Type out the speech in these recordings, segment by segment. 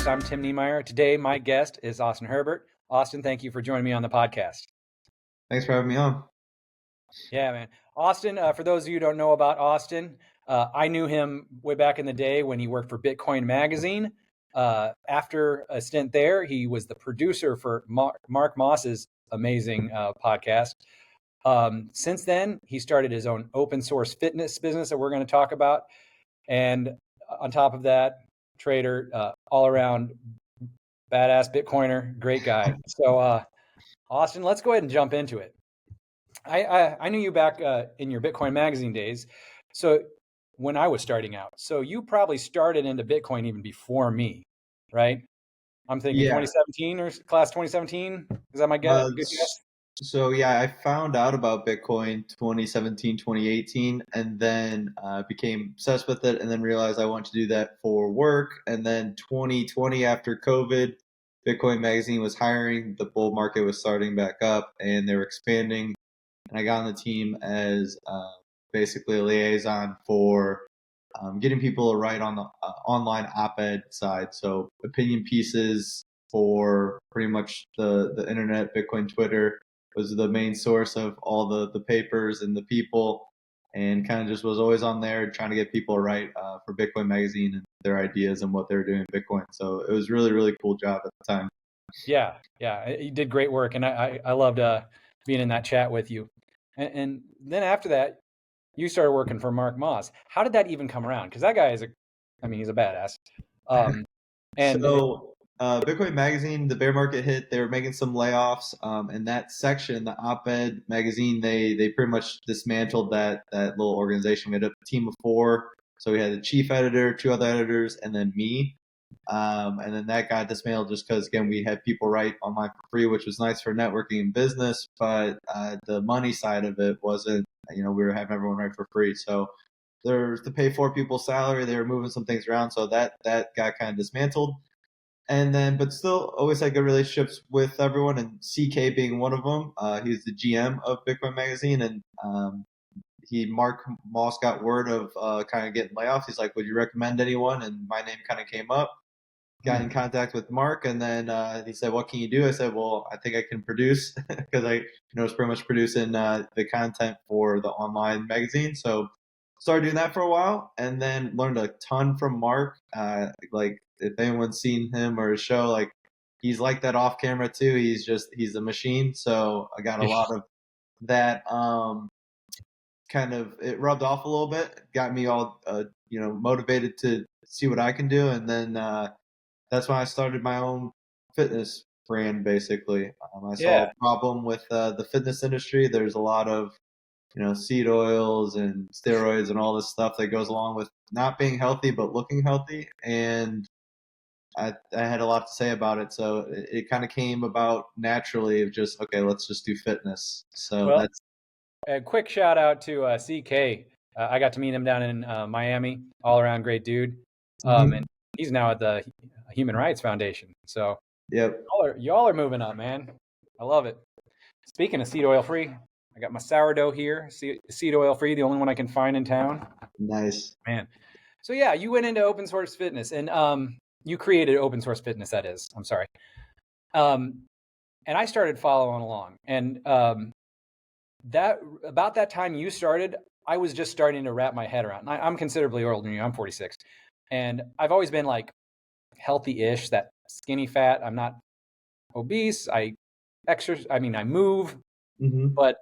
Podcast. I'm Tim Niemeyer. Today, my guest is Austin Herbert. Austin, thank you for joining me on the podcast. Thanks for having me on. Yeah, man. Austin, for those of you who don't know about Austin, I knew him way back in the day when he worked for Bitcoin Magazine. After a stint there, he was the producer for Mark Moss's amazing podcast. Since then, he started his own open source fitness business that we're going to talk about. And on top of that, trader, all around badass Bitcoiner, great guy. So, Austin, let's go ahead and jump into it. I knew you back in your Bitcoin Magazine days. So when I was starting out, so you probably started into Bitcoin even before me, right? I'm thinking 2017 or class 2017. Is that my guess? Good guess? So yeah, I found out about Bitcoin 2017, 2018, and then became obsessed with it, and then realized I wanted to do that for work. And then 2020, after COVID, Bitcoin Magazine was hiring, the bull market was starting back up, and they were expanding. And I got on the team as basically a liaison for getting people to write on the online op-ed side. So opinion pieces for pretty much the internet, Bitcoin, Twitter was the main source of all the papers and the people, and kind of just was always on there trying to get people to write for Bitcoin Magazine and their ideas and what they were doing in Bitcoin. So it was really, really cool job at the time. Yeah, you did great work, and I loved being in that chat with you. And then after that, you started working for Mark Moss. How did that even come around? Because that guy is he's a badass. Bitcoin Magazine, the bear market hit. They were making some layoffs, and that section, the op-ed magazine, they pretty much dismantled that little organization. We had a team of 4, so we had the chief editor, 2 other editors, and then me. And then that got dismantled just because, again, we had people write online for free, which was nice for networking and business, but the money side of it wasn't. We were having everyone write for free, so there's to pay 4 people's salary. They were moving some things around, so that got kind of dismantled. And then, but still, always had good relationships with everyone, and CK being one of them. He's the GM of Bitcoin Magazine, and Mark Moss got word of kind of getting layoffs. He's like, "Would you recommend anyone?" And my name kind of came up. Got in contact with Mark, and then he said, "What can you do?" I said, "Well, I think I can produce," because I was pretty much producing the content for the online magazine. So started doing that for a while, and then learned a ton from Mark. Like, if anyone's seen him or his show, like, he's like that off camera too. He's a machine. So I got a lot of that. Kind of, it rubbed off a little bit, got me all motivated to see what I can do, and then that's when I started my own fitness brand. Basically, I saw a problem with the fitness industry. There's a lot of seed oils and steroids and all this stuff that goes along with not being healthy but looking healthy, and I had a lot to say about it. So it kind of came about naturally of just, okay, let's just do fitness. So that's a quick shout out to CK. I got to meet him down in Miami. All around great dude. And he's now at the Human Rights Foundation. So yep, y'all are moving up, man. I love it. Speaking of seed oil free, I got my sourdough here. Seed oil free, the only one I can find in town. Nice, man. So yeah, you went into open source fitness, and you created open source fitness. That is, I'm sorry. And I started following along, and that about that time you started, I was just starting to wrap my head around. I'm considerably older than you. I'm 46, and I've always been like healthy-ish, that skinny fat. I'm not obese. I exercise. I mean, I move, but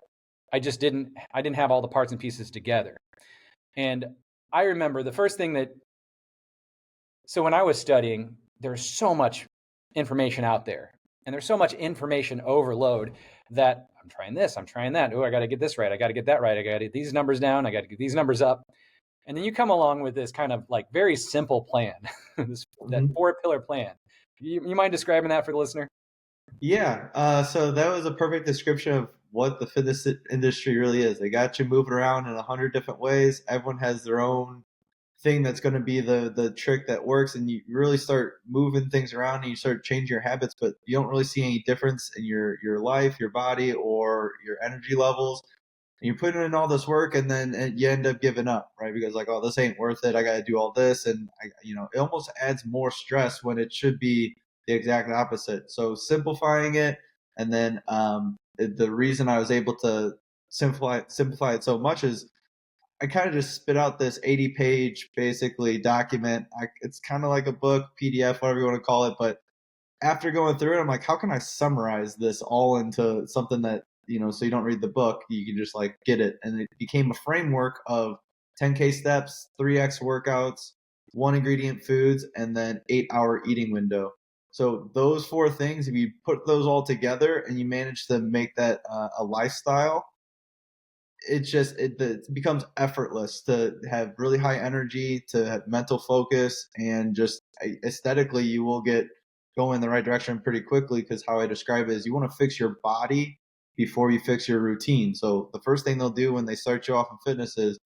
I just didn't have all the parts and pieces together. And I remember the first thing so when I was studying, there's so much information out there, and there's so much information overload that I'm trying this, I'm trying that. Oh, I got to get this right. I got to get that right. I got to get these numbers down. I got to get these numbers up. And then you come along with this kind of like very simple plan, that 4-pillar plan. You mind describing that for the listener? Yeah. So that was a perfect description of what the fitness industry really is. They got you moving around in 100 different ways. Everyone has their own thing that's going to be the trick that works, and you really start moving things around and you start changing your habits, but you don't really see any difference in your life, your body, or your energy levels. And you're putting in all this work, and then you end up giving up, right? Because like, oh, this ain't worth it. I got to do all this, and it almost adds more stress when it should be the exact opposite. So simplifying it, and then the reason I was able to simplify it so much is I kind of just spit out this 80-page basically document. It's kind of like a book, PDF, whatever you want to call it, but after going through it, I'm like, how can I summarize this all into something that, so you don't read the book, you can just like get it. And it became a framework of 10K steps, 3X workouts, 1 ingredient foods, and then 8-hour eating window. So those 4 things, if you put those all together and you manage to make that a lifestyle, it becomes effortless to have really high energy, to have mental focus, and just aesthetically you will get going in the right direction pretty quickly. Because how I describe it is, you want to fix your body before you fix your routine. So the first thing they'll do when they start you off in fitness is,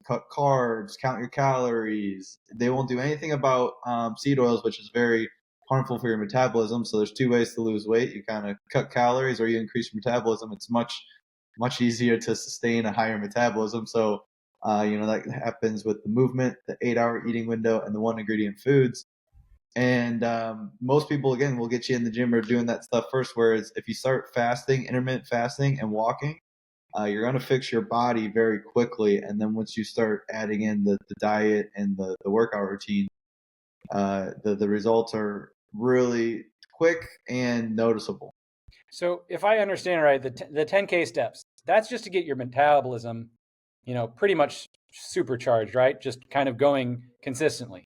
cut carbs, count your calories. They won't do anything about seed oils, which is very harmful for your metabolism. So there's 2 ways to lose weight: you kind of cut calories or you increase your metabolism. It's much easier to sustain a higher metabolism. So, that happens with the movement, the 8-hour eating window, and the 1 ingredient foods. And most people, again, will get you in the gym or doing that stuff first. Whereas if you start fasting, intermittent fasting, and walking, you're going to fix your body very quickly. And then once you start adding in the diet and the workout routine, the results are really quick and noticeable. So if I understand right, the 10K steps, that's just to get your metabolism, pretty much supercharged, right? Just kind of going consistently.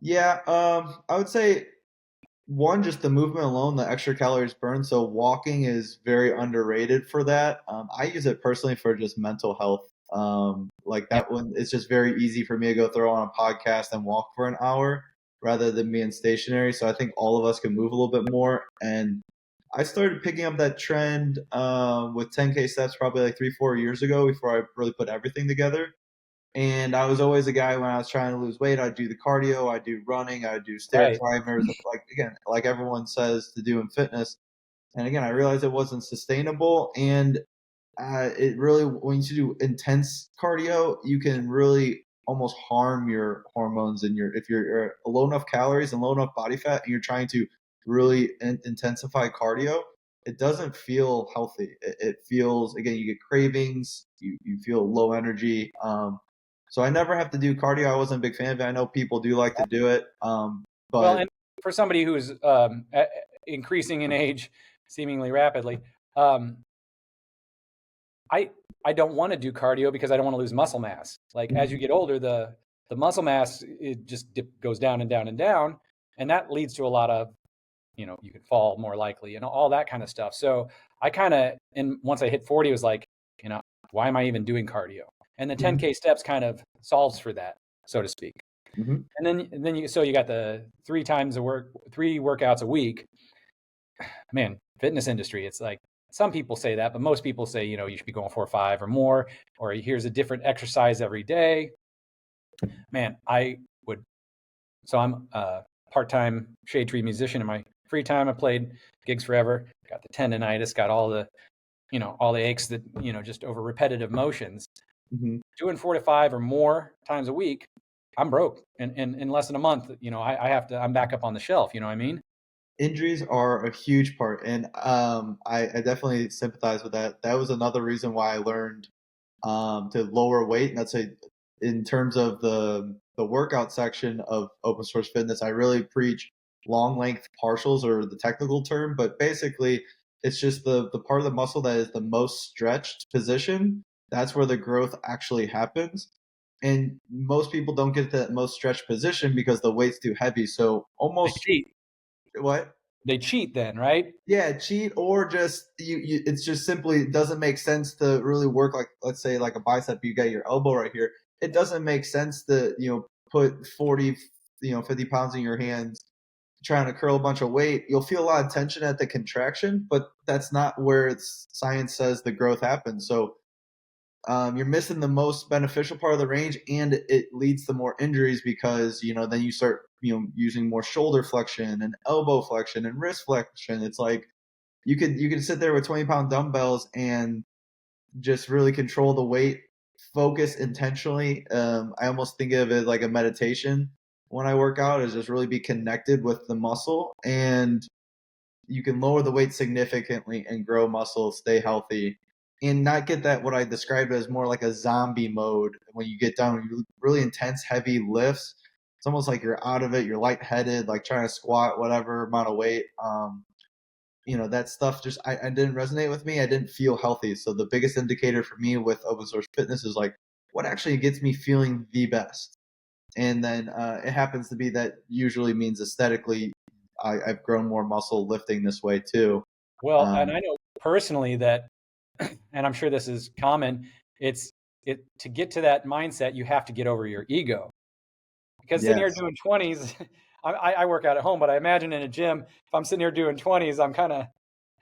Yeah, I would say one, just the movement alone, the extra calories burned. So walking is very underrated for that. I use it personally for just mental health. Like that one, it's just very easy for me to go throw on a podcast and walk for an hour rather than being stationary. So I think all of us can move a little bit more. And I started picking up that trend with 10K steps probably like 3-4 years ago, before I really put everything together. And I was always a guy, when I was trying to lose weight, I'd do the cardio, I'd do running, I'd do stair Right. climbers, like again, like everyone says to do in fitness. And again, I realized it wasn't sustainable. And it really, when you do intense cardio, you can really almost harm your hormones. And if you're low enough calories and low enough body fat, and you're trying to really intensify cardio, it doesn't feel healthy. It feels, again, you get cravings, you feel low energy. So I never have to do cardio. I wasn't a big fan of it. I know people do like to do it, Well, but and for somebody who is increasing in age seemingly rapidly, I I don't want to do cardio because I don't want to lose muscle mass. Like as you get older, the muscle mass, it just goes down and down and down, and that leads to a lot of, you could fall more likely and all that kind of stuff. So I kind of, and once I hit 40, it was like, why am I even doing cardio? And the 10K steps kind of solves for that, so to speak. mm-hmm. And then you got the 3 workouts a week. Man, fitness industry, it's like some people say that, but most people say, you should be going 4 or 5 or more, or here's a different exercise every day. Man, I would. So I'm a part-time shade tree musician. In my free time, I played gigs forever. Got the tendonitis, got all the, all the aches that, just over repetitive motions. Mm-hmm. Doing 4 to 5 or more times a week, I'm broke. And in less than a month, I'm back up on the shelf. You know what I mean? Injuries are a huge part, and I definitely sympathize with that. That was another reason why I learned to lower weight. And that's in terms of the workout section of Open Source Fitness, I really preach long length partials, or the technical term, but basically it's just the part of the muscle that is the most stretched position. That's where the growth actually happens. And most people don't get to that most stretched position because the weight's too heavy. So They almost cheat. what? They cheat then, right? Yeah, cheat, or just it's just simply doesn't make sense to really work, like, let's say like a bicep, you got your elbow right here. It doesn't make sense to, put 40, 50 pounds in your hands trying to curl a bunch of weight. You'll feel a lot of tension at the contraction, but that's not where science says the growth happens. So you're missing the most beneficial part of the range, and it leads to more injuries because then you start using more shoulder flexion and elbow flexion and wrist flexion. It's like you could sit there with 20-pound dumbbells and just really control the weight, focus intentionally. I almost think of it like a meditation when I work out, is just really be connected with the muscle, and you can lower the weight significantly and grow muscle, stay healthy, and not get that what I described as more like a zombie mode when you get down really intense, heavy lifts. It's almost like you're out of it, you're lightheaded, like trying to squat whatever amount of weight. That stuff just I didn't resonate with me. I didn't feel healthy. So the biggest indicator for me with open source fitness is like what actually gets me feeling the best. And then it happens to be that usually means aesthetically I've grown more muscle lifting this way too. Well, and Um, I know personally that, and I'm sure this is common, to get to that mindset, you have to get over your ego. Because sitting here yes. doing 20s, I work out at home, but I imagine in a gym, if I'm sitting here doing 20s,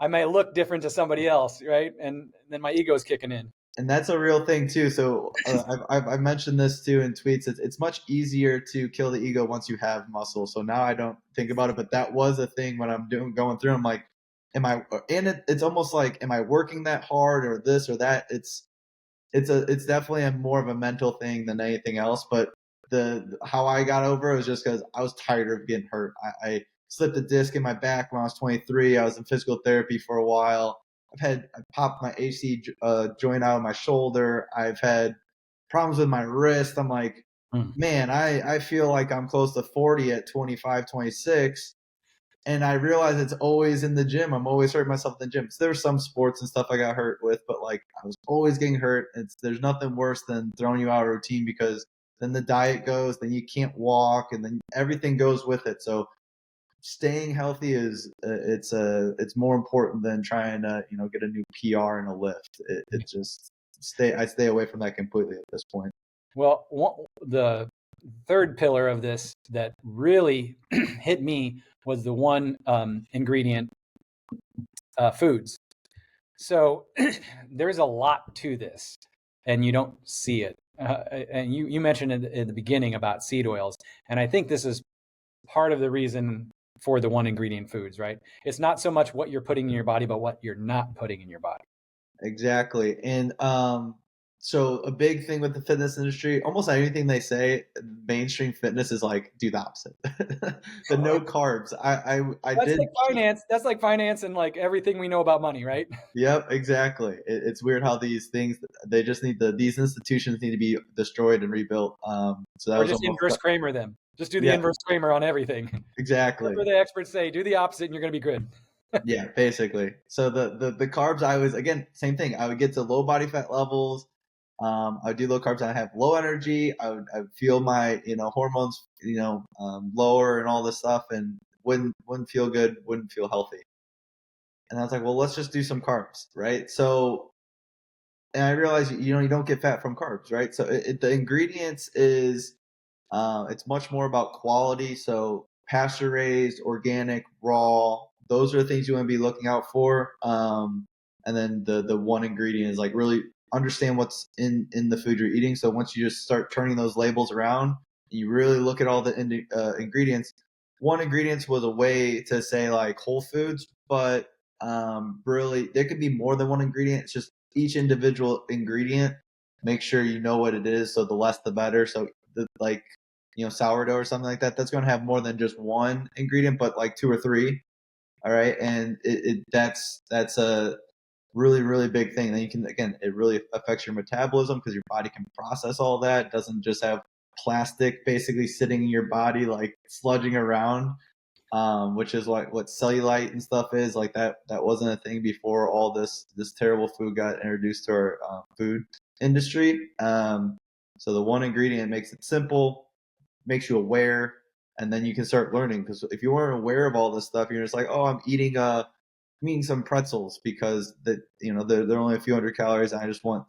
I may look different to somebody else, right? And then my ego's kicking in. And that's a real thing too. So I've mentioned this too in tweets. It's much easier to kill the ego once you have muscle. So now I don't think about it, but that was a thing when I'm going through. I'm like, am I? And it's almost like, am I working that hard or this or that? It's definitely a more of a mental thing than anything else. But the how I got over it was just because I was tired of getting hurt. I slipped a disc in my back when I was 23. I was in physical therapy for a while. I popped my AC joint out of my shoulder. I've had problems with my wrist. I'm like, Mm. man, I feel like I'm close to 40 at 25, 26. And I realize it's always in the gym. I'm always hurting myself in the gym. So there's some sports and stuff I got hurt with, but like I was always getting hurt. There's nothing worse than throwing you out of routine because then the diet goes, then you can't walk, and then everything goes with it. So staying healthy is it's more important than trying to get a new PR and a lift. It just I stay away from that completely at this point. Well, the third pillar of this that really hit me was the one ingredient foods. So there's a lot to this, and you don't see it. And you mentioned in the beginning about seed oils, and I think this is part of the reason for the one ingredient foods, right? It's not so much what you're putting in your body, but what you're not putting in your body. Exactly. And so a big thing with the fitness industry, almost anything they say, mainstream fitness is like do the opposite. The no carbs. I That's like did. finance. That's like finance and like everything we know about money, right? Yep, exactly. It's weird how these things they just need these institutions need to be destroyed and rebuilt. So that Or was just almost inverse Kramer them. Just do the yeah, inverse Kramer on everything. Whatever exactly. the experts say, do the opposite and you're going to be good. Yeah, basically. So the carbs I was again same thing. I would get to low body fat levels. I would do low carbs and I have low energy. I would feel my hormones lower and all this stuff and wouldn't feel good, wouldn't feel healthy. And I was like, well, let's just do some carbs, right? So and I realized you don't get fat from carbs, right? So the ingredients is it's much more about quality. So pasture raised, organic, raw. Those are the things you want to be looking out for. And then the one ingredient is like really understand what's in the food you're eating. So once you just start turning those labels around, you really look at all the ingredients. One ingredients was a way to say like whole foods, but really there could be more than one ingredient. It's just each individual ingredient. Make sure you know what it is. So the less the better. So like sourdough or something like that, that's going to have more than just one ingredient, but like two or three. All right. And that's a really, really big thing. Then you can, again, it really affects your metabolism because your body can process all that. It doesn't just have plastic basically sitting in your body, like sludging around. Which is what cellulite and stuff is like that wasn't a thing before all this terrible food got introduced to our food industry. So the one ingredient makes it simple, makes you aware, and then you can start learning. Because if you weren't aware of all this stuff, you're just like, oh, I'm eating some pretzels because they're only a few hundred calories, and I just want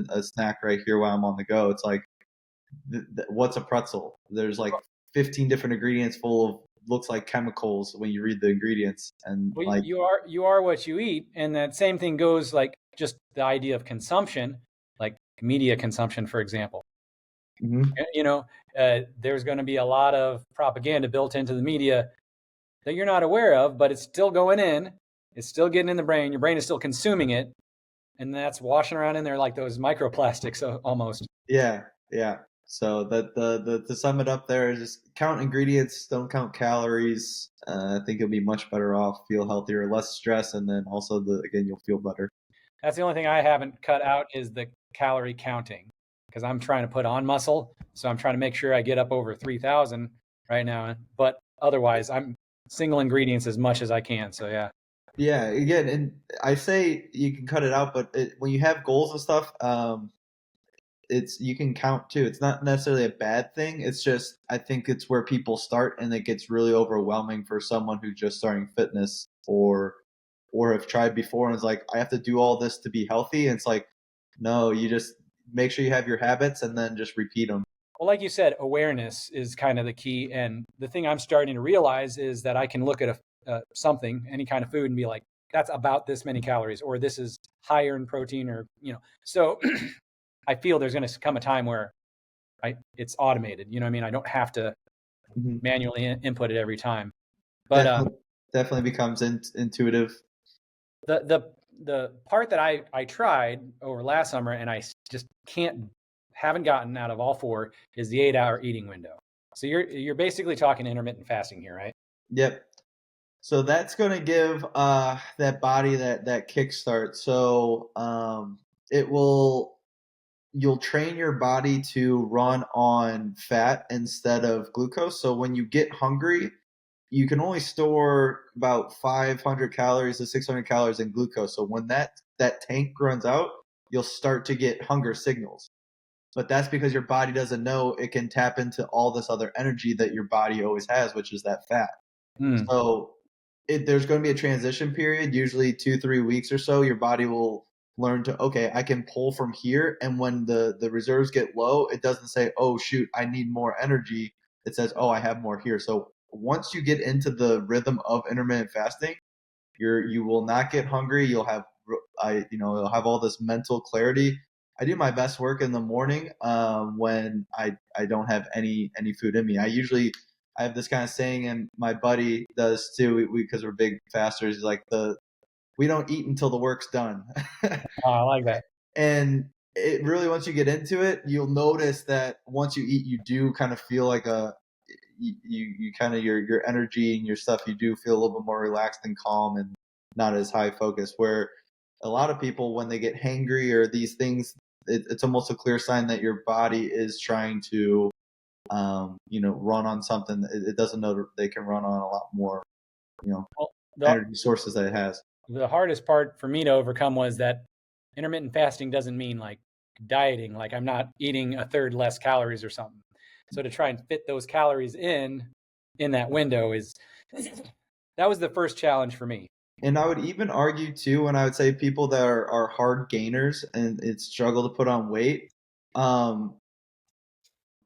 a snack right here while I'm on the go. It's like, what's a pretzel? There's like 15 different ingredients full of looks like chemicals when you read the ingredients, and Well, like you are what you eat, and that same thing goes like just the idea of consumption, like media consumption, for example. mhm. You know, there's going to be a lot of propaganda built into the media that you're not aware of, but it's still going in. It's still getting in the brain. Your brain is still consuming it. and that's washing around in there like those microplastics almost. Yeah, yeah. So the to sum it up there is just count ingredients, don't count calories. I think you'll be much better off, feel healthier, less stress, and then also again you'll feel better. That's the only thing I haven't cut out is the calorie counting because I'm trying to put on muscle. So I'm trying to make sure I get up over 3,000 right now. But otherwise, I'm single ingredients as much as I can. So yeah. Yeah, again, and I say you can cut it out, but when you have goals and stuff, it's you can count too. It's not necessarily a bad thing. It's just I think it's where people start, and it gets really overwhelming for someone who's just starting fitness or have tried before and is like, I have to do all this to be healthy. And it's like, no, you just make sure you have your habits and then just repeat them. Well, like you said, awareness is kind of the key. And the thing I'm starting to realize is that I can look at something, any kind of food, and be like, that's about this many calories, or this is higher in protein, or, so I feel there's going to come a time where it's automated. You know what I mean? I don't have to manually input it every time. But definitely becomes intuitive. The part that I tried over last summer and I just haven't gotten out of all four is the 8-hour eating window. So you're basically talking intermittent fasting here, right? Yep. So that's going to give that body that kickstart. So you'll train your body to run on fat instead of glucose. So when you get hungry, you can only store about 500 calories to 600 calories in glucose. So when that tank runs out, you'll start to get hunger signals. But that's because your body doesn't know it can tap into all this other energy that your body always has, which is that fat. So there's going to be a transition period, usually 2-3 weeks or so. Your body will learn to, okay, I can pull from here. And when the reserves get low, it doesn't say, oh, shoot, I need more energy. It says, oh, I have more here. So once you get into the rhythm of intermittent fasting, you will not get hungry. You'll have you'll have all this mental clarity. I do my best work in the morning when I don't have any food in me. I have this kind of saying, and my buddy does too. Because we're big fasters. Like we don't eat until the work's done. Oh, I like that. And it really, once you get into it, you'll notice that once you eat, you do kind of feel like you kind of your energy and your stuff. You do feel a little bit more relaxed and calm and not as high focus. Where a lot of people, when they get hangry or these things, it's almost a clear sign that your body is trying to run on something. It doesn't know that they can run on a lot more, energy sources that it has. The hardest part for me to overcome was that intermittent fasting doesn't mean like dieting, like I'm not eating a third less calories or something. So to try and fit those calories in that window that was the first challenge for me. And I would even argue too, when I would say people that are hard gainers and struggle to put on weight,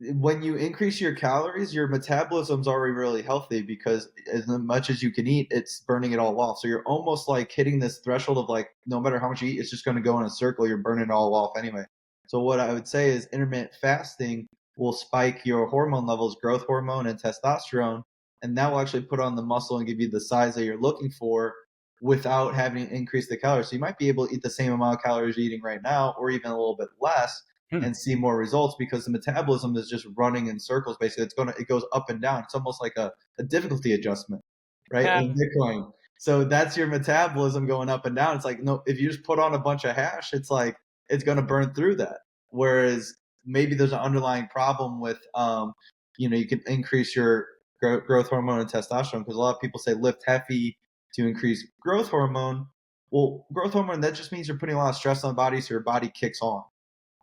when you increase your calories, your metabolism's already really healthy because as much as you can eat, it's burning it all off. So you're almost like hitting this threshold of like, no matter how much you eat, it's just going to go in a circle. You're burning it all off anyway. So what I would say is intermittent fasting will spike your hormone levels, growth hormone and testosterone, and that will actually put on the muscle and give you the size that you're looking for without having to increase the calories. So you might be able to eat the same amount of calories you're eating right now or even a little bit less and see more results because the metabolism is just running in circles. Basically, it goes up and down. It's almost like a difficulty adjustment, right? In Bitcoin. So that's your metabolism going up and down. It's like, no, if you just put on a bunch of hash, it's like it's going to burn through that. Whereas maybe there's an underlying problem with, you can increase your growth hormone and testosterone because a lot of people say lift heavy to increase growth hormone. Well, growth hormone, that just means you're putting a lot of stress on the body, so your body kicks on.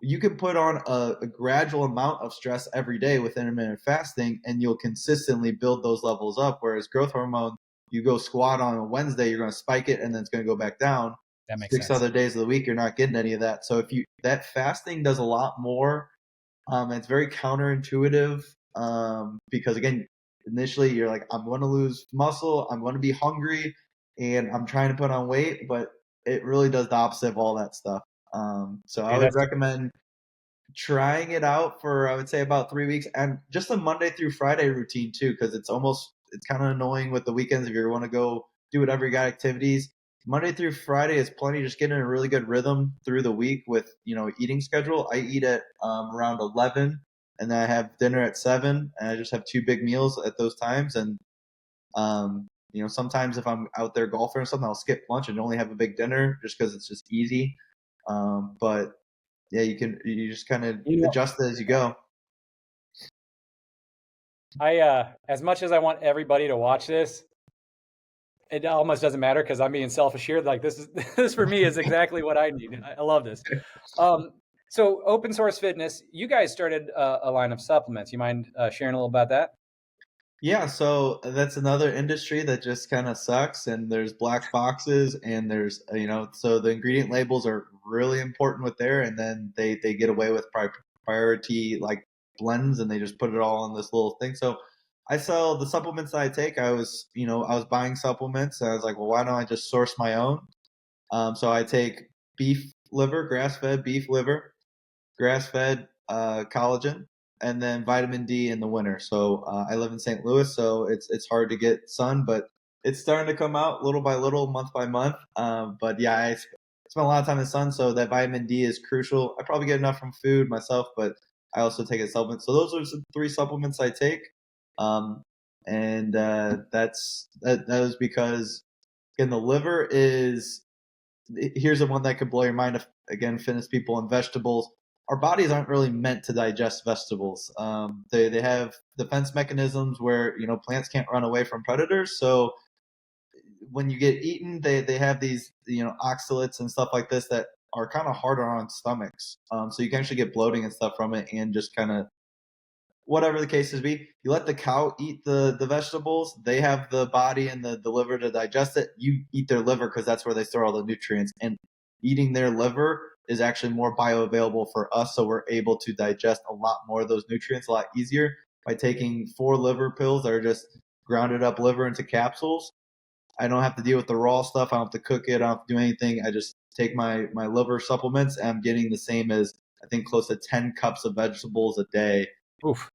You can put on a gradual amount of stress every day with intermittent fasting, and you'll consistently build those levels up. Whereas growth hormone, you go squat on a Wednesday, you're going to spike it, and then it's going to go back down. That makes 6 sense. other days of the week, you're not getting any of that. So that fasting does a lot more. It's very counterintuitive because again, initially you're like, I'm going to lose muscle, I'm going to be hungry, and I'm trying to put on weight, but it really does the opposite of all that stuff. So I would recommend trying it out for, I would say, about 3 weeks, and just a Monday through Friday routine too, because it's kind of annoying with the weekends if you want to go do whatever you got activities. Monday through Friday is plenty. Just getting a really good rhythm through the week with eating schedule. I eat at around 11, and then I have dinner at 7, and I just have 2 big meals at those times. And sometimes if I'm out there golfing or something, I'll skip lunch and only have a big dinner just because it's just easy. But yeah, you just kind of adjust it as you go. As much as I want everybody to watch this, it almost doesn't matter because I'm being selfish here. Like this for me is exactly what I need. I love this. So open source fitness, you guys started a line of supplements. You mind sharing a little about that? Yeah, so that's another industry that just kind of sucks, and there's black boxes, and there's so the ingredient labels are really important with there, and then they get away with priority like blends, and they just put it all in this little thing. So I sell the supplements that I take. I was buying supplements, and I was like, well, why don't I just source my own? So I take beef liver, grass-fed beef liver, grass-fed collagen, and then vitamin D in the winter. So I live in St. Louis, so it's hard to get sun, but it's starting to come out little by little, month by month. But yeah, I spend a lot of time in the sun, so that vitamin D is crucial. I probably get enough from food myself, but I also take a supplement. So those are the 3 supplements I take, um, and that was because again the liver is here's the one that could blow your mind. If again, fitness people and vegetables, our bodies aren't really meant to digest vegetables. They have defense mechanisms where plants can't run away from predators. So when you get eaten, they have these oxalates and stuff like this that are kind of harder on stomachs. So you can actually get bloating and stuff from it, and just kind of whatever the case is be. You let the cow eat the vegetables. They have the body and the liver to digest it. You eat their liver because that's where they store all the nutrients. And eating their liver is actually more bioavailable for us, so we're able to digest a lot more of those nutrients a lot easier by taking 4 liver pills that are just grounded up liver into capsules. I don't have to deal with the raw stuff. I don't have to cook it. I don't have to do anything. I just take my liver supplements, and I'm getting the same as I think close to 10 cups of vegetables a day. Oof.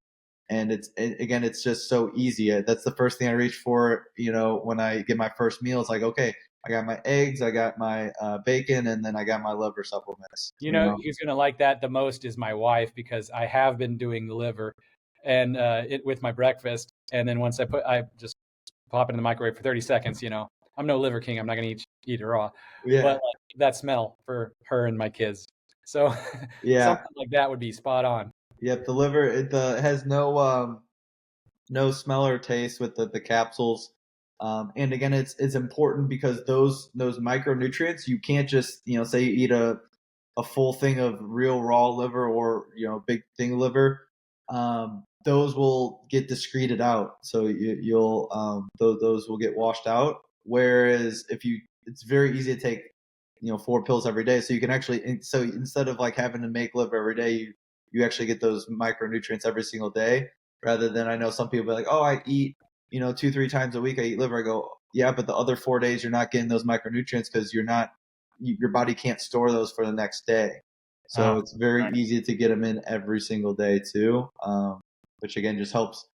And again, it's just so easy. That's the first thing I reach for. When I get my first meal, it's like, okay, I got my eggs, I got my bacon, and then I got my liver supplements. Who's going to like that the most is my wife, because I have been doing the liver and it with my breakfast. And then once I just pop it in the microwave for 30 seconds, I'm no liver king. I'm not going to eat it raw. Yeah. But like, that smell for her and my kids. So Yeah. something like that would be spot on. Yep. The liver, it has no smell or taste with the capsules. And again, it's important because those micronutrients, you can't just say you eat a full thing of real raw liver, or big thing liver. Those will get excreted out, so you'll those will get washed out. Whereas it's very easy to take 4 pills every day, so you can actually, so instead of like having to make liver every day, you actually get those micronutrients every single day, rather than, I know some people are like, oh, I eat 2-3 times a week, I eat liver. I go, yeah, but the other 4 days you're not getting those micronutrients because your body can't store those for the next day. So it's very easy to get them in every single day too, which again just helps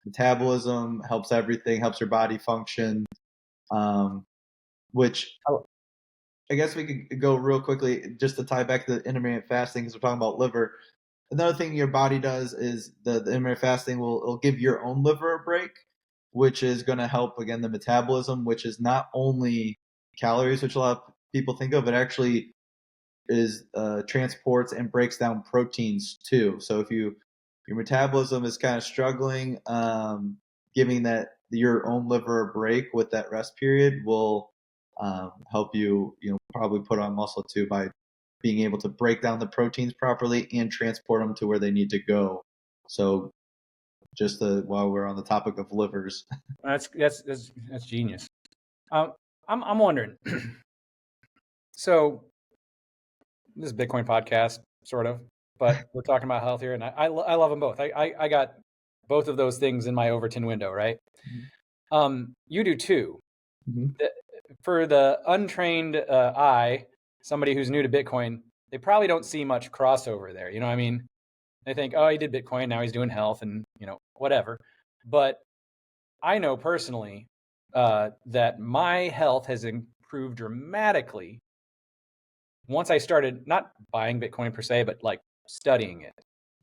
metabolism, helps everything, helps your body function. Which I guess we could go real quickly just to tie back to the intermittent fasting, because we're talking about liver. Another thing your body does is the intermittent fasting will give your own liver a break, which is going to help again the metabolism, which is not only calories, which a lot of people think of. It actually is transports and breaks down proteins too. So if your metabolism is kind of struggling, giving that your own liver a break with that rest period will help you probably put on muscle too, by being able to break down the proteins properly and transport them to where they need to go. So just while we're on the topic of livers. That's genius. I'm wondering. So this is a Bitcoin podcast, sort of, but we're talking about health here, and I love them both. I got both of those things in my Overton window, right? Mm-hmm. You do too. Mm-hmm. For the untrained eye, somebody who's new to Bitcoin, they probably don't see much crossover there. You know what I mean? They think, oh, he did Bitcoin, now he's doing health, and whatever. But I know personally that my health has improved dramatically once I started not buying Bitcoin per se, but like studying it.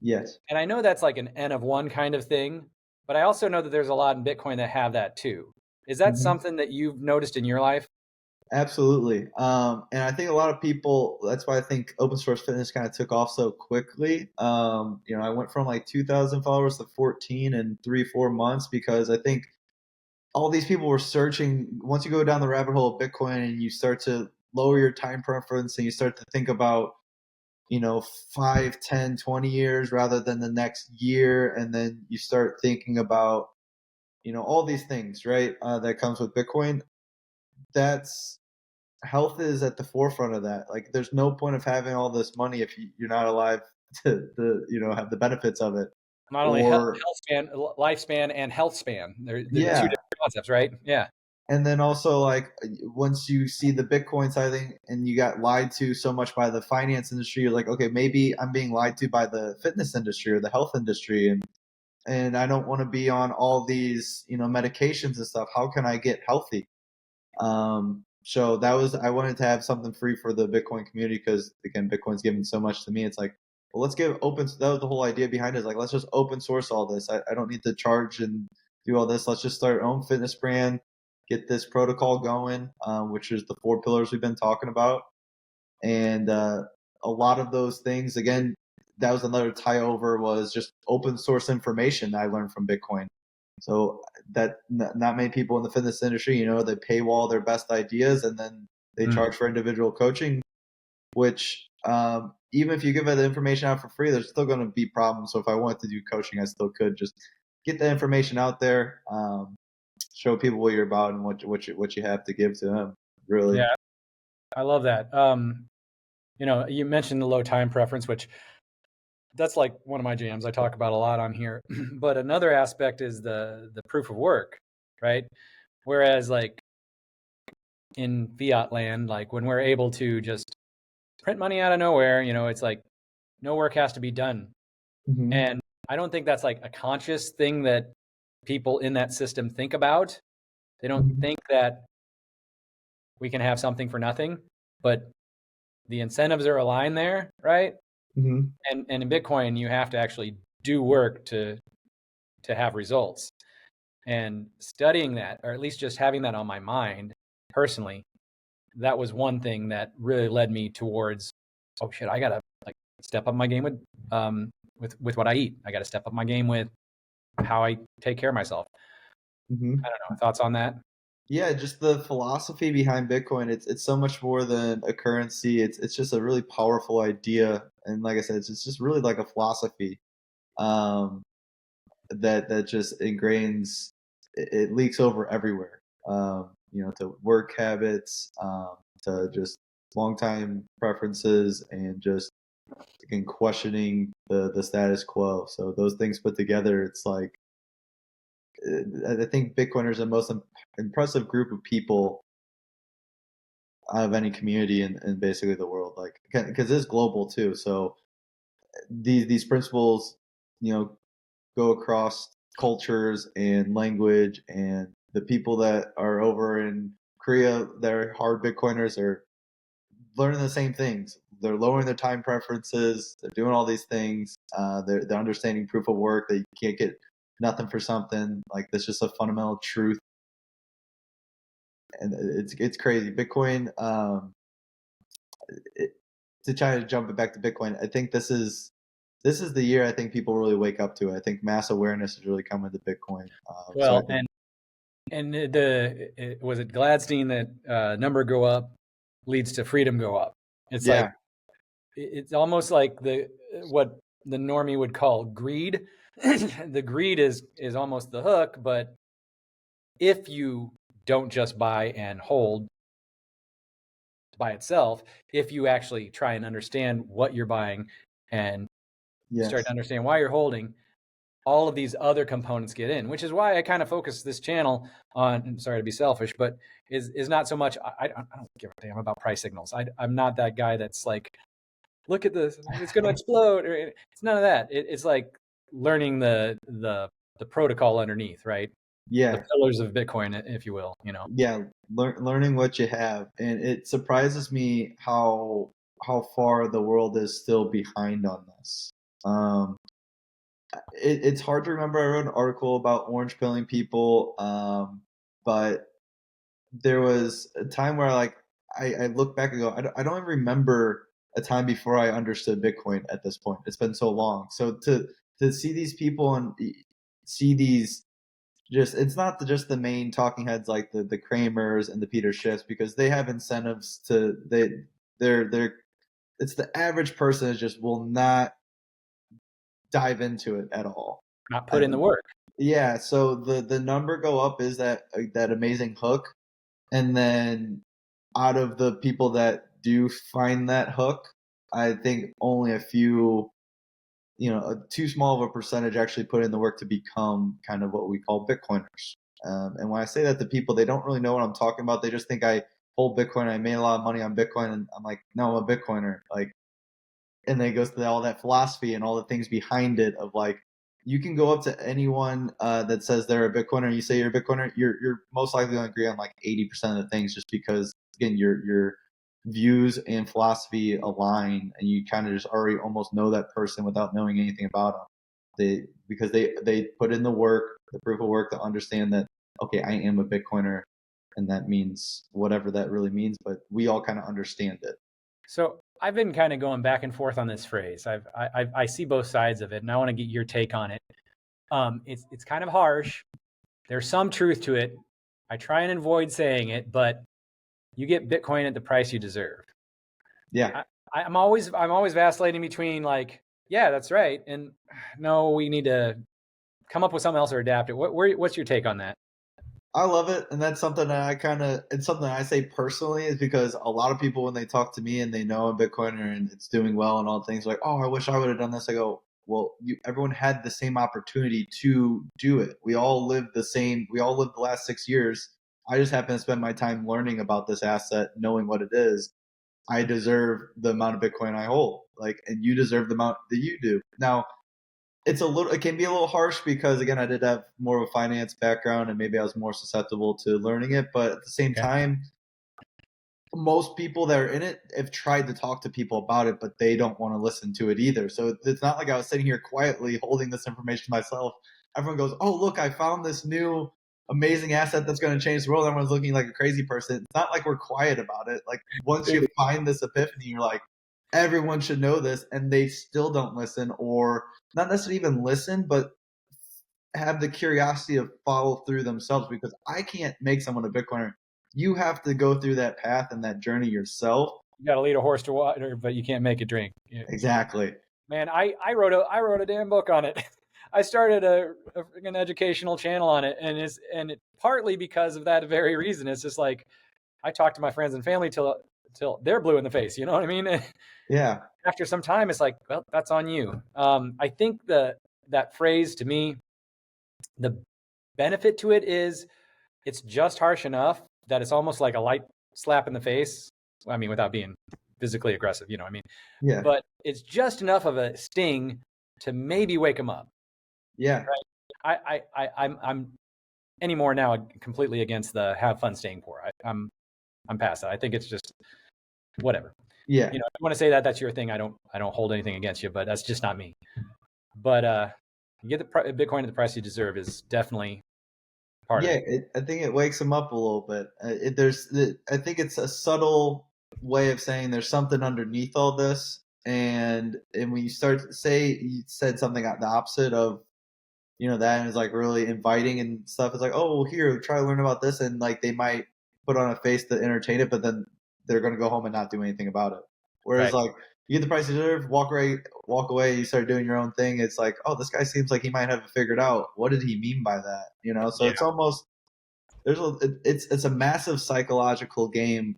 Yes. And I know that's like an N of one kind of thing, but I also know that there's a lot in Bitcoin that have that too. Is that something that you've noticed in your life? Absolutely. And I think a lot of people, that's why I think open source fitness kind of took off so quickly. I went from like 2,000 followers to 14 in 3, 4 months because I think all these people were searching. Once you go down the rabbit hole of Bitcoin and you start to lower your time preference and you start to think about, 5, 10, 20 years rather than the next year. And then you start thinking about, all these things, right? That comes with Bitcoin. That's health is at the forefront of that. Like, there's no point of having all this money if you're not alive to have the benefits of it. Not only health Or span, lifespan, and health span. They're the two yeah, different concepts, right? Yeah. and then also like once you see the Bitcoin side thing and you got lied to so much by the finance industry, you're like, okay, maybe I'm being lied to by the fitness industry or the health industry, and I don't want to be on all these medications and stuff. How can I get healthy? So I wanted to have something free for the Bitcoin community because again, Bitcoin's given so much to me. It's like, well, let's give open. That was the whole idea behind it. Is like, let's just open source all this. I don't need to charge and do all this. Let's just start our own fitness brand, get this protocol going, which is the 4 pillars we've been talking about, and a lot of those things. Again, that was another tie over was just open source information that I learned from Bitcoin. So that not many people in the fitness industry, they paywall their best ideas and then they charge for individual coaching, which even if you give the information out for free, there's still going to be problems. So if I wanted to do coaching, I still could just get the information out there, show people what you're about and what you have to give to them. Really, Yeah, I love that. You mentioned the low time preference, which that's like one of my jams I talk about a lot on here. But another aspect is the proof of work, right? Whereas like in fiat land, like when we're able to just print money out of nowhere, it's like no work has to be done. And I don't think that's like a conscious thing that people in that system think about. They don't think that we can have something for nothing, but the incentives are aligned there, right? And in Bitcoin, you have to actually do work to have results. And studying that, or at least just having that on my mind personally, that was one thing that really led me towards, oh shit, I gotta like step up my game with what I eat. I gotta step up my game with how I take care of myself. I don't know. Thoughts on that? Yeah, just the philosophy behind Bitcoin. It's so much more than a currency. It's just a really powerful idea, and like I said, it's just really like a philosophy. Um, that just ingrains. It leaks over everywhere. To work habits, to just long time preferences, and just again questioning the status quo. So those things put together, it's like I think Bitcoiners are the most impressive group of people out of any community in basically the world. Like because it's global too. So these principles, go across cultures and language, and the people that are over in Korea that are hard Bitcoiners are learning the same things. They're lowering their time preferences. They're doing all these things. They're understanding proof of work that you can't get nothing for something. Like that's just a fundamental truth, and it's crazy. Bitcoin. It, to try to jump it back to Bitcoin, I think this is the year I think people really wake up to it. I think mass awareness is really coming to Bitcoin. So I Well, think, and was it Gladstein that number go up leads to freedom go up? It's like yeah, it's almost like what the normie would call greed. The greed is almost the hook, but if you don't just buy and hold by itself, if you actually try and understand what you're buying and start yes, to understand why you're holding, all of these other components get in, which is why I kind of focus this channel on, sorry to be selfish, but is not so much, I don't give a damn about price signals. I'm not that guy that's like, look at this, it's going to explode. It's none of that. It's like learning the protocol underneath, right? the Yeah, pillars of Bitcoin, if you will. yeah, learning what you have, and it surprises me how far the world is still behind on this. Um, it's hard to remember. I wrote an article about orange pilling people, but there was a time where I look back and go, I don't even remember a time before I understood Bitcoin at this point. It's been so long. So to see these people and see these just it's not just the main talking heads like the Kramers and the Peter Schiffs because they have incentives to they're it's the average person that just will not dive into it at all. Not put in the work. Yeah, so the number go up is that amazing hook, and then out of the people that do find that hook, I think only a few, too small of a percentage actually put in the work to become kind of what we call Bitcoiners. And when I say that to people, they don't really know what I'm talking about. They just think I hold Bitcoin, I made a lot of money on Bitcoin, and I'm like, no, I'm a Bitcoiner. Like, and then it goes to all that philosophy and all the things behind it of like you can go up to anyone that says they're a Bitcoiner and you say you're a Bitcoiner, you're most likely going to agree on like 80% of the things just because again your views and philosophy align and you kind of just already almost know that person without knowing anything about them. They put in the work, the proof of work to understand that okay, I am a Bitcoiner and that means whatever that really means, but we all kind of understand it. So I've been kind of going back and forth on this phrase. I see both sides of it, and I want to get your take on it. It's kind of harsh. There's some truth to it. I try and avoid saying it, but you get Bitcoin at the price you deserve. Yeah. I'm always vacillating between like, yeah, that's right, and no, we need to come up with something else or adapt it. What's your take on that? I love it, and that's something that it's something I say personally is because a lot of people when they talk to me and they know I'm Bitcoiner and it's doing well and all things like, oh, I wish I would have done this. I go, well, everyone had the same opportunity to do it. We all lived the last 6 years. I just happen to spend my time learning about this asset, knowing what it is. I deserve the amount of Bitcoin I hold, like, and you deserve the amount that you do. Now, it can be a little harsh because again I did have more of a finance background and maybe I was more susceptible to learning it, but at the same Okay. time most people that are in it have tried to talk to people about it but they don't want to listen to it either. So it's not like I was sitting here quietly holding this information myself. Everyone goes, oh look, I found this new amazing asset that's going to change the world. Everyone's looking like a crazy person. It's not like we're quiet about it. Like once you find this epiphany you're like everyone should know this and they still don't listen or not necessarily even listen, but have the curiosity to follow through themselves because I can't make someone a Bitcoiner. You have to go through that path and that journey yourself. You got to lead a horse to water, but you can't make it drink. Exactly. Man, I wrote a damn book on it. I started an educational channel on it, and it's partly because of that very reason. It's just like I talk to my friends and family till they're blue in the face. You know what I mean? Yeah. After some time, it's like, well, that's on you. I think that phrase to me, the benefit to it is it's just harsh enough that it's almost like a light slap in the face. I mean, without being physically aggressive, you know what I mean? Yeah. But it's just enough of a sting to maybe wake them up. Yeah. I'm anymore now completely against the have fun staying poor. I'm past that. I think it's just whatever. Yeah. You know, I want to say that that's your thing. I don't hold anything against you, but that's just not me. But you get the Bitcoin at the price you deserve is definitely part of Yeah. it. I think it wakes them up a little bit. I think it's a subtle way of saying there's something underneath all this. And when you start to say, you said something the opposite of that is like really inviting and stuff. It's like, oh, well, here, try to learn about this, and like they might put on a face to entertain it, but then they're gonna go home and not do anything about it. Whereas Right. like you get the price you deserve, walk away, you start doing your own thing. It's like, oh, this guy seems like he might have it figured out. What did he mean by that? So Yeah. it's almost it's a massive psychological game.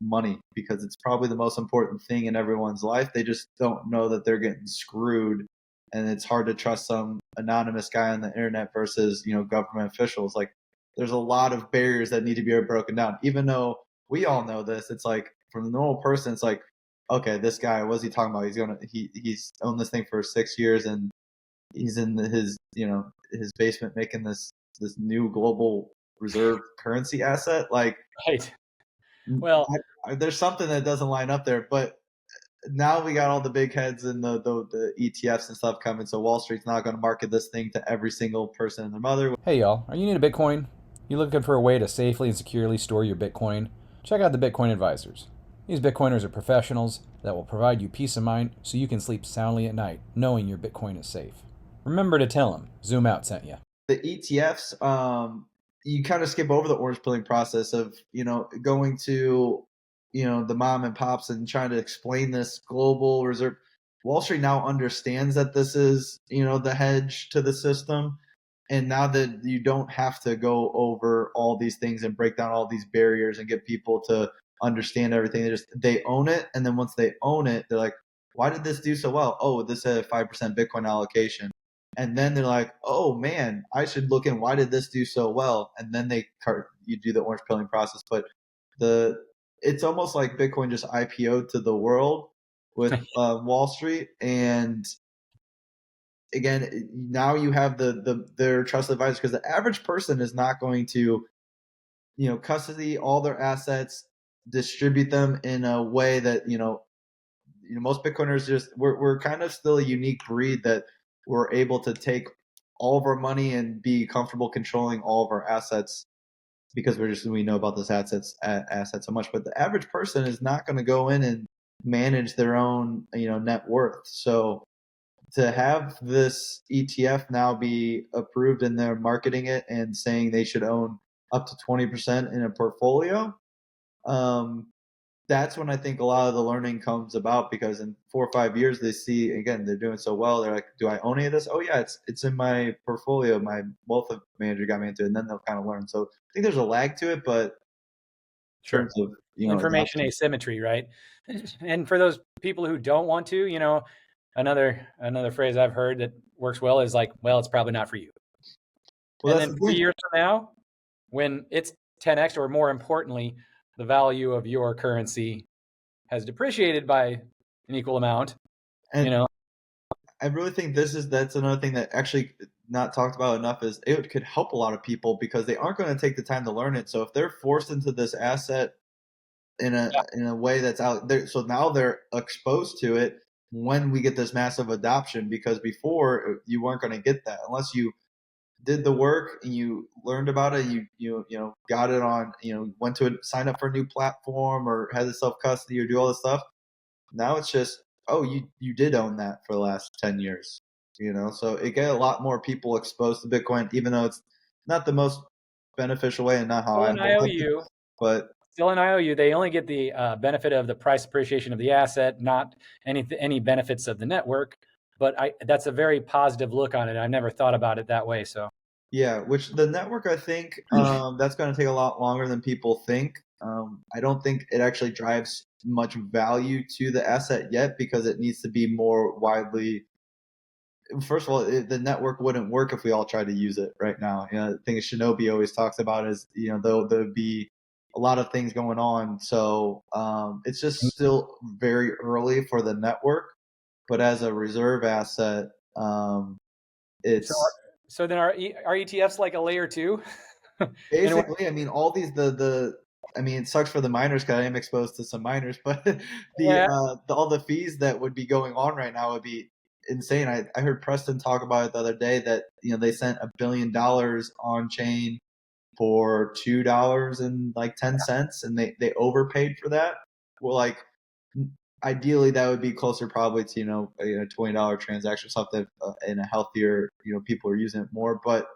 Money because it's probably the most important thing in everyone's life. They just don't know that they're getting screwed and it's hard to trust some anonymous guy on the internet versus government officials. Like there's a lot of barriers that need to be broken down. Even though we all know this, it's like from the normal person, it's like, okay, this guy, what's he talking about? He's owned this thing for 6 years and he's in his basement making this new global reserve currency asset. Like, Right. Well, there's something that doesn't line up there. But now we got all the big heads and the ETFs and stuff coming. So Wall Street's not going to market this thing to every single person and their mother. Hey y'all, are you need a Bitcoin? You looking for a way to safely and securely store your Bitcoin? Check out the Bitcoin Advisors. These Bitcoiners are professionals that will provide you peace of mind so you can sleep soundly at night knowing your Bitcoin is safe. Remember to tell them Zoom Out sent you. The ETFs, you kind of skip over the orange pilling process of, going to, the mom and pops and trying to explain this global reserve. Wall Street now understands that this is, the hedge to the system. And now that you don't have to go over all these things and break down all these barriers and get people to understand everything, they own it. And then once they own it, they're like, why did this do so well? Oh, this had a 5% Bitcoin allocation. And then they're like, oh man, I should look in, why did this do so well? And then you do the orange pilling process. But it's almost like Bitcoin just IPO'd to the world with Wall Street. And again, now you have their trusted advisors, because the average person is not going to, custody all their assets, distribute them in a way that, most Bitcoiners we're kind of still a unique breed that we're able to take all of our money and be comfortable controlling all of our assets because we know about this assets so much. But the average person is not going to go in and manage their own, net worth. So to have this ETF now be approved and they're marketing it and saying they should own up to 20% in a portfolio, that's when I think a lot of the learning comes about, because in 4 or 5 years they see, again, they're doing so well, they're like, do I own any of this? Oh yeah, it's in my portfolio, my wealth manager got me into it. And then they'll kind of learn. So I think there's a lag to it, but sure. in terms of Information asymmetry, right? And for those people who don't want to, another phrase I've heard that works well is like, well, it's probably not for you. Well, and then 3 years from now, when it's 10x, or more importantly, the value of your currency has depreciated by an equal amount, and I really think that's another thing that actually not talked about enough, is it could help a lot of people because they aren't going to take the time to learn it. So if they're forced into this asset in a way that's out there, so now they're exposed to it when we get this massive adoption, because before you weren't going to get that unless you did the work and you learned about it, you got it on, went to sign up for a new platform or had the self custody or do all this stuff. Now it's just, oh, you did own that for the last 10 years, so it got a lot more people exposed to Bitcoin, even though it's not the most beneficial way and not how I IOU, but still an IOU, they only get the benefit of the price appreciation of the asset, not any benefits of the network. But that's a very positive look on it. I never thought about it that way. So yeah, which the network, I think that's going to take a lot longer than people think. I don't think it actually drives much value to the asset yet, because it needs to be more widely. First of all, the network wouldn't work if we all tried to use it right now. The thing Shinobi always talks about is, there'll be a lot of things going on. So it's just still very early for the network. But as a reserve asset, it's so then our ETFs like a layer 2. Basically, I mean, all these it sucks for the miners because I am exposed to some miners, but all the fees that would be going on right now would be insane. I heard Preston talk about it the other day that they sent $1 billion on chain for $2.10, and they overpaid for that. Well, like, ideally that would be closer probably to a $20 transaction or something in a healthier, people are using it more, but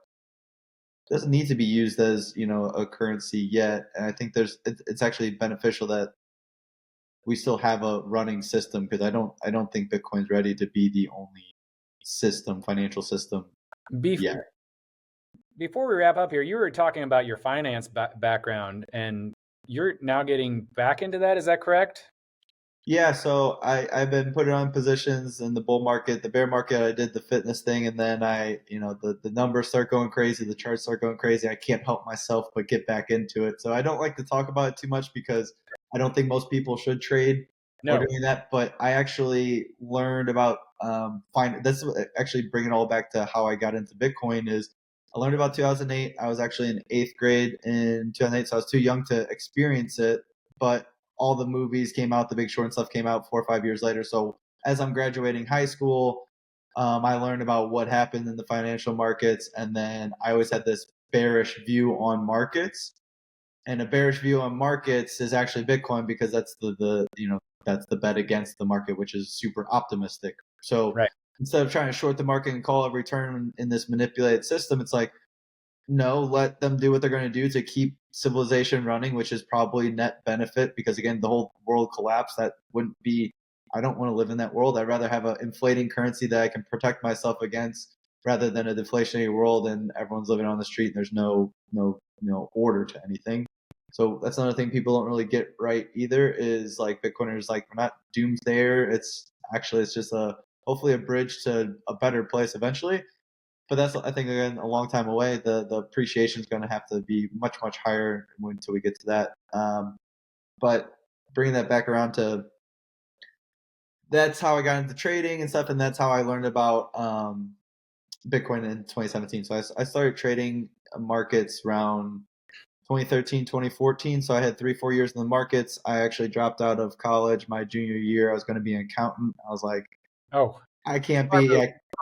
it doesn't need to be used as a currency yet. And I think it's actually beneficial that we still have a running system, because I don't think Bitcoin's ready to be the only financial system yet. Before we wrap up here, you were talking about your finance background, and you're now getting back into that. Is that correct? Yeah, so I've been putting on positions in the bull market. The bear market, I did the fitness thing, and then the numbers start going crazy, the charts start going crazy. I can't help myself but get back into it. So I don't like to talk about it too much, because I don't think most people should trade or doing that. But I actually learned about this. Actually, bring it all back to how I got into Bitcoin is I learned about 2008. I was actually in 8th grade in 2008, so I was too young to experience it. But all the movies came out, The Big Short and stuff came out 4 or 5 years later. So as I'm graduating high school, I learned about what happened in the financial markets, and then I always had this bearish view on markets. And a bearish view on markets is actually Bitcoin, because that's that's the bet against the market, which is super optimistic. So Right. instead of trying to short the market and call every turn in this manipulated system, it's like, no, let them do what they're going to do to keep civilization running, which is probably net benefit, because again, the whole world collapse, that wouldn't be, I don't want to live in that world. I'd rather have an inflating currency that I can protect myself against, rather than a deflationary world and everyone's living on the street and there's no order to anything. So that's another thing people don't really get right either, is like Bitcoiners, like, we're not doomsdayer. It's just hopefully a bridge to a better place eventually. But that's, I think, again, a long time away. The appreciation is going to have to be much, much higher until we get to that. But bringing that back around to, that's how I got into trading and stuff, and that's how I learned about Bitcoin in 2017. So I started trading markets around 2013, 2014. So I had 3-4 years in the markets. I actually dropped out of college my junior year. I was going to be an accountant. I was like, Oh, I can't smart be.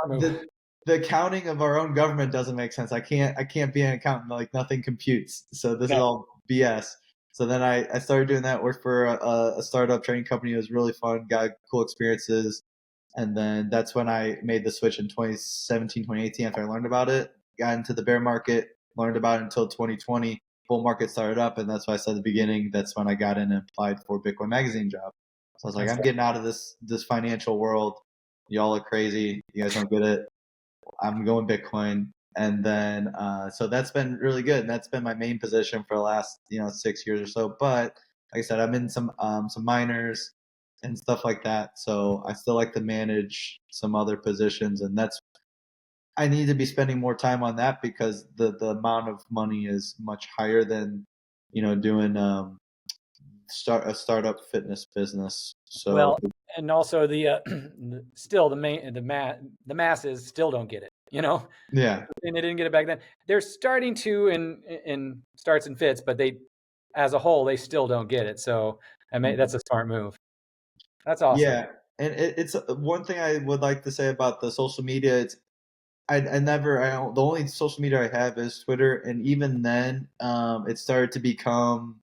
move. The accounting of our own government doesn't make sense. I can't be an accountant. Like, nothing computes. So this is all BS. So then I started doing that. Worked for a startup trading company. It was really fun. Got cool experiences. And then that's when I made the switch in 2017, 2018 after I learned about it. Got into the bear market, learned about it until 2020. Bull market started up, and that's why I said at the beginning, that's when I got in and applied for Bitcoin Magazine job. So I was like, I'm getting out of this financial world. Y'all are crazy. You guys don't get it. I'm going Bitcoin. And then so that's been really good, and that's been my main position for the last 6 years or so. But like I said, I'm in some minors and stuff like that, so I still like to manage some other positions, and that's, I need to be spending more time on that, because the amount of money is much higher than doing a startup fitness business. So Well, and also still the masses still don't get it, yeah. and they didn't get it back then. They're starting to in starts and fits, but they, as a whole, they still don't get it. So I mean, that's a smart move. That's awesome. Yeah, and it's one thing I would like to say about the social media. It's the only social media I have is Twitter, and even then, it started to become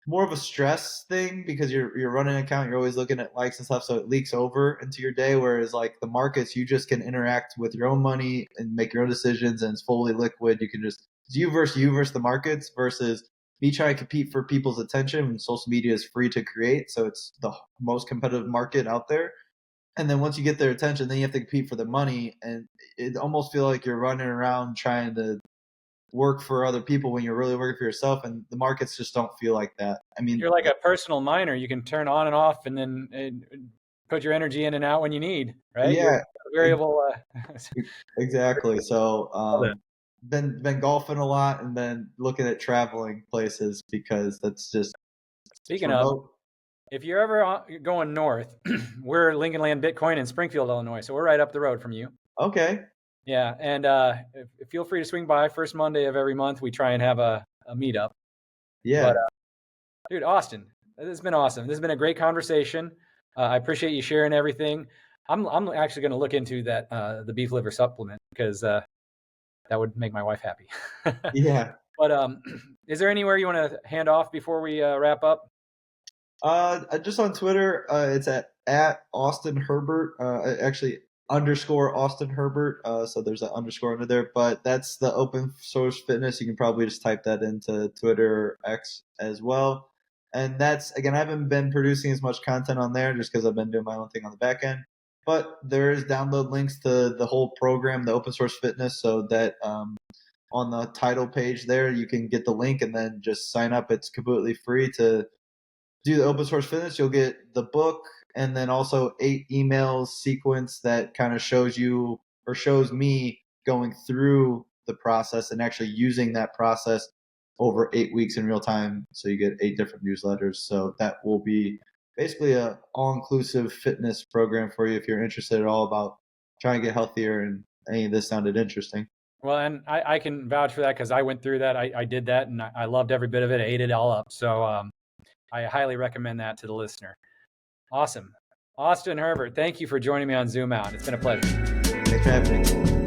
more of a stress thing, because you're running an account, you're always looking at likes and stuff, so it leaks over into your day. Whereas like the markets, you just can interact with your own money and make your own decisions, and it's fully liquid. You can just, it's you versus the markets, versus me trying to compete for people's attention when social media is free to create. So it's the most competitive market out there. And then once you get their attention, then you have to compete for the money, and it almost feels like you're running around trying to work for other people when you're really working for yourself, and the markets just don't feel like that. I mean, You're like a personal miner. You can turn on and off, and then put your energy in and out when you need. Right? yeah, You're a variable. exactly. So been golfing a lot, and then looking at traveling places, because that's just Speaking of, remote. if you're ever going north, we're Lincoln Land Bitcoin in Springfield, Illinois, so we're right up the road from you. Okay. Yeah, and feel free to swing by first Monday of every month. We try and have a meetup. Yeah. But dude, Austin, this has been awesome. This has been a great conversation. I appreciate you sharing everything. I'm actually going to look into that the beef liver supplement, because that would make my wife happy. Yeah. But is there anywhere you want to hand off before we wrap up? Just on Twitter, it's at Austin Herbert. Actually, underscore Austin Herbert. So there's an underscore under there, but that's the open source fitness. You can probably just type that into Twitter or X as well. And that's, again, I haven't been producing as much content on there just because I've been doing my own thing on the back end. But there is download links to the whole program, the open source fitness, so that on the title page there, you can get the link and then just sign up. It's completely free to do the open source fitness. You'll get the book, and then also 8 emails sequence that kind of shows you, or shows me, going through the process and actually using that process over 8 weeks in real time. So you get 8 different newsletters. So that will be basically a all-inclusive fitness program for you if you're interested at all about trying to get healthier, and any of this sounded interesting. Well, and I can vouch for that because I went through that. I did that, and I loved every bit of it. I ate it all up. So I highly recommend that to the listener. Awesome. Austin, Herbert, thank you for joining me on Zoom Out. It's been a pleasure. Thanks for having me.